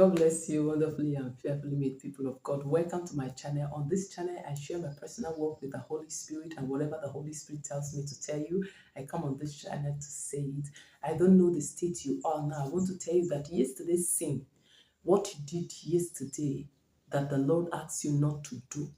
God bless you, wonderfully and fearfully made people of God. Welcome to my channel. On this channel, I share my personal work with the Holy Spirit, and whatever the Holy Spirit tells me to tell you, I come on this channel to say it. I don't know the state you are now. I want to tell you that yesterday's sin, what you did yesterday, that the Lord asks you not to do,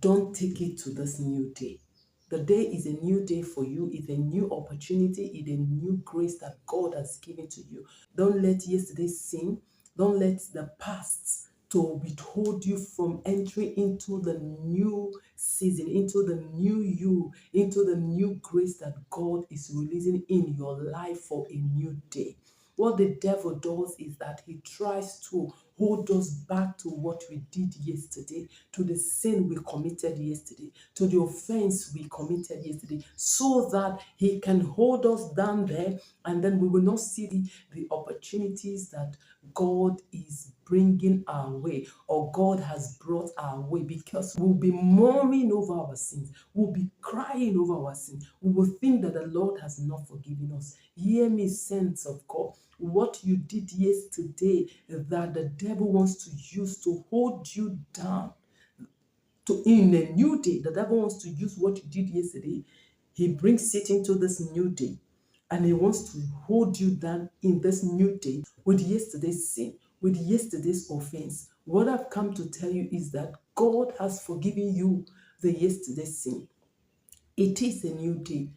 don't take it to this new day. The day is a new day for you. It's a new opportunity. It's a new grace that God has given to you. Don't let yesterday's sin, don't let the past to withhold you from entering into the new season, into the new you, into the new grace that God is releasing in your life for a new day. What the devil does is that he tries to hold us back to what we did yesterday, to the sin we committed yesterday, to the offense we committed yesterday, so that he can hold us down there, and then we will not see the opportunities that God is bringing our way, or God has brought our way, because we'll be mourning over our sins, we'll be crying over our sins, we will think that the Lord has not forgiven us. Hear me, saints of God. What you did yesterday that the devil wants to use to hold you down to in a new day, the devil wants to use what you did yesterday. He brings it into this new day, and he wants to hold you down in this new day with yesterday's sin, with yesterday's offense. What I've come to tell you is that God has forgiven you the yesterday's sin. It is a new day.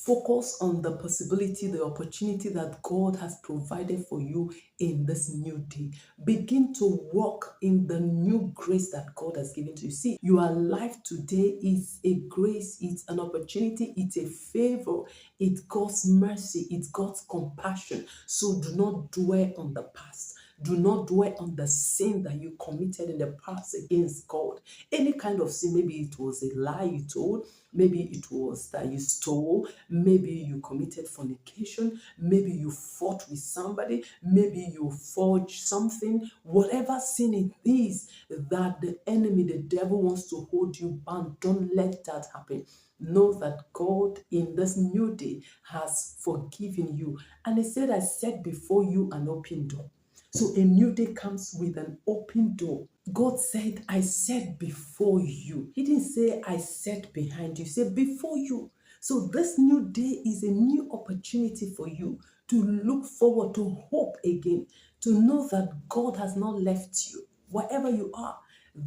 Focus on the possibility, the opportunity that God has provided for you in this new day. Begin to walk in the new grace that God has given to you. See, your life today is a grace, it's an opportunity, it's a favor, it's God's mercy, it's God's compassion. So do not dwell on the past. Do not dwell on the sin that you committed in the past against God. Any kind of sin, maybe it was a lie you told, maybe it was that you stole, maybe you committed fornication, maybe you fought with somebody, maybe you forged something, whatever sin it is that the enemy, the devil wants to hold you bound, don't let that happen. Know that God in this new day has forgiven you. And he said, I set before you an open door. So a new day comes with an open door. God said, I set before you. He didn't say, I set behind you. He said, before you. So this new day is a new opportunity for you to look forward, to hope again, to know that God has not left you. Wherever you are,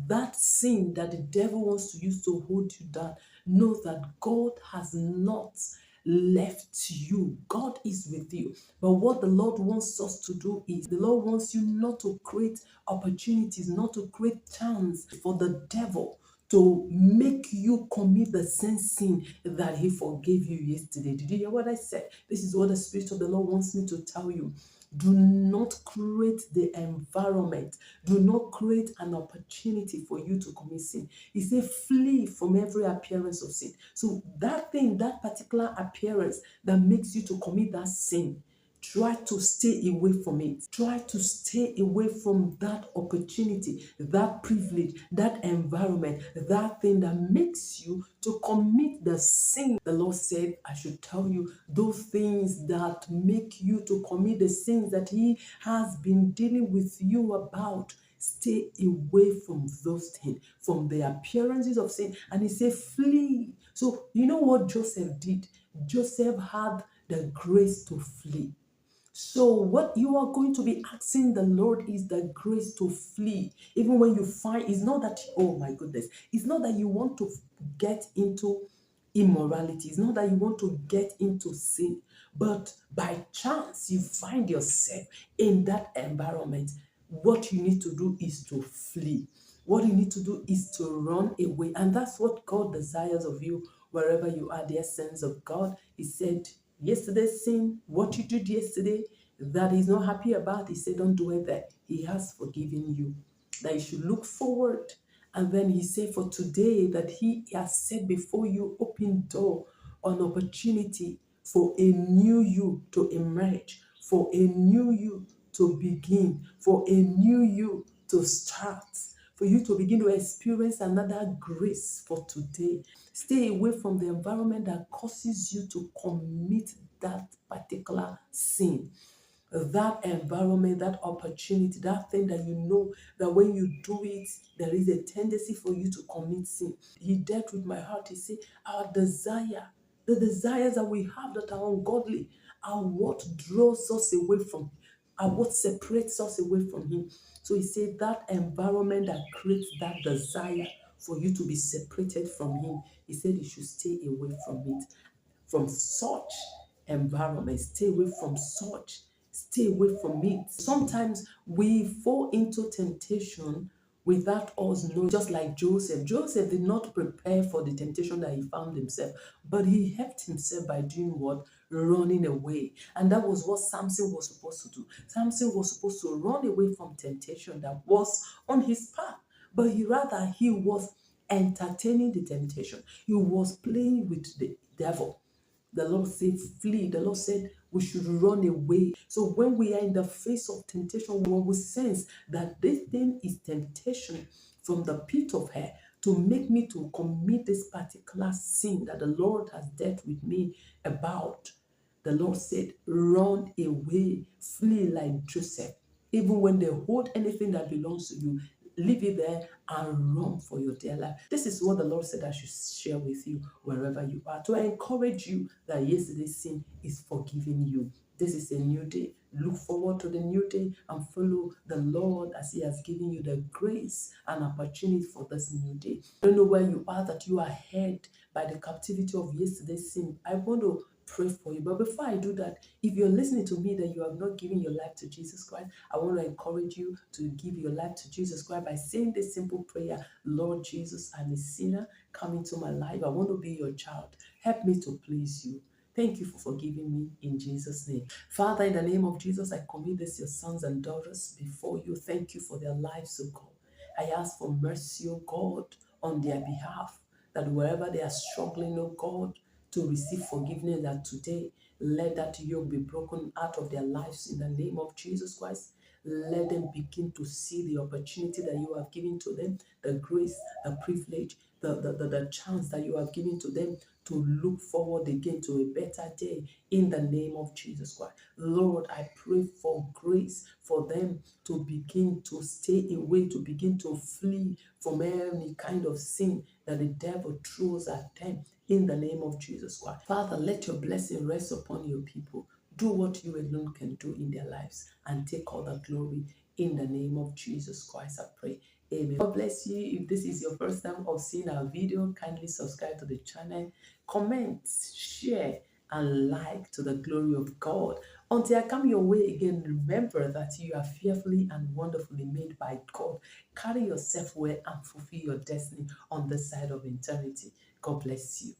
that sin that the devil wants to use to hold you down, know that God has not left you. God is with you. But what the Lord wants us to do is, the Lord wants you not to create opportunities, not to create chance for the devil to make you commit the same sin that he forgave you yesterday. Did you hear what I said? This is what the Spirit of the Lord wants me to tell you. Do not create the environment. Do not create an opportunity for you to commit sin. He said, flee from every appearance of sin. So that thing, that particular appearance that makes you to commit that sin, try to stay away from it. Try to stay away from that opportunity, that privilege, that environment, that thing that makes you to commit the sin. The Lord said, I should tell you those things that make you to commit the sins that He has been dealing with you about. Stay away from those things, from the appearances of sin. And He said, flee. So you know what Joseph did? Joseph had the grace to flee. So what you are going to be asking the Lord is the grace to flee. Even when you find, it's not that, oh my goodness, it's not that you want to get into immorality. It's not that you want to get into sin. But by chance, you find yourself in that environment. What you need to do is to flee. What you need to do is to run away. And that's what God desires of you wherever you are, dear sons of God. He said, yesterday's sin, what you did yesterday, that He's not happy about, He said, don't do it there. He has forgiven you. That you should look forward. And then He said, for today, that He has set before you open door, an opportunity for a new you to emerge, for a new you to begin, for a new you to start, for you to begin to experience another grace for today. Stay away from the environment that causes you to commit that particular sin. that environment, that opportunity, that thing that you know that when you do it, there is a tendency for you to commit sin. He dealt with my heart. He said, our desire, the desires that we have that are ungodly, are what draws us away from, are what separates us away from Him. So He said that environment that creates that desire for you to be separated from Him, He said you should stay away from it, from such environment. Stay away from such. Stay away from it. Sometimes we fall into temptation without us knowing, just like Joseph. Joseph did not prepare for the temptation that he found himself, but he helped himself by doing what? Running away. And that was what Samson was supposed to do. Samson was supposed to run away from temptation that was on his path, but he was entertaining the temptation. He was playing with the devil. The Lord said, flee. The Lord said, we should run away. So when we are in the face of temptation, when we sense that this thing is temptation from the pit of hell to make me to commit this particular sin that the Lord has dealt with me about, the Lord said, run away, flee like Joseph. Even when they hold anything that belongs to you, leave it there and run for your dear life. This is what the Lord said I should share with you wherever you are, to encourage you that yesterday's sin is forgiven you. This is a new day. Look forward to the new day and follow the Lord as He has given you the grace and opportunity for this new day. I don't know where you are, that you are held by the captivity of yesterday's sin. I want to pray for you. But before I do that, if you're listening to me that you have not given your life to Jesus Christ, I want to encourage you to give your life to Jesus Christ by saying this simple prayer: Lord Jesus, I'm a sinner. Come into my life. I want to be your child. Help me to please you. Thank you for forgiving me in Jesus' name. Father, in the name of Jesus, I commit this, your sons and daughters, before you. Thank you for their lives, O God. I ask for mercy, O God, on their behalf, that wherever they are struggling, O God, to receive forgiveness, that today, let that yoke be broken out of their lives in the name of Jesus Christ. Let them begin to see the opportunity that you have given to them, the grace, the privilege, the chance that you have given to them to look forward again to a better day in the name of Jesus Christ. Lord, I pray for grace for them to begin to stay away, to begin to flee from any kind of sin that the devil throws at them in the name of Jesus Christ. Father, let your blessing rest upon your people. Do what you alone can do in their lives and take all the glory in the name of Jesus Christ, I pray. Amen. God bless you. If this is your first time of seeing our video, kindly subscribe to the channel, comment, share, and like to the glory of God. Until I come your way again, remember that you are fearfully and wonderfully made by God. Carry yourself well and fulfill your destiny on this side of eternity. God bless you.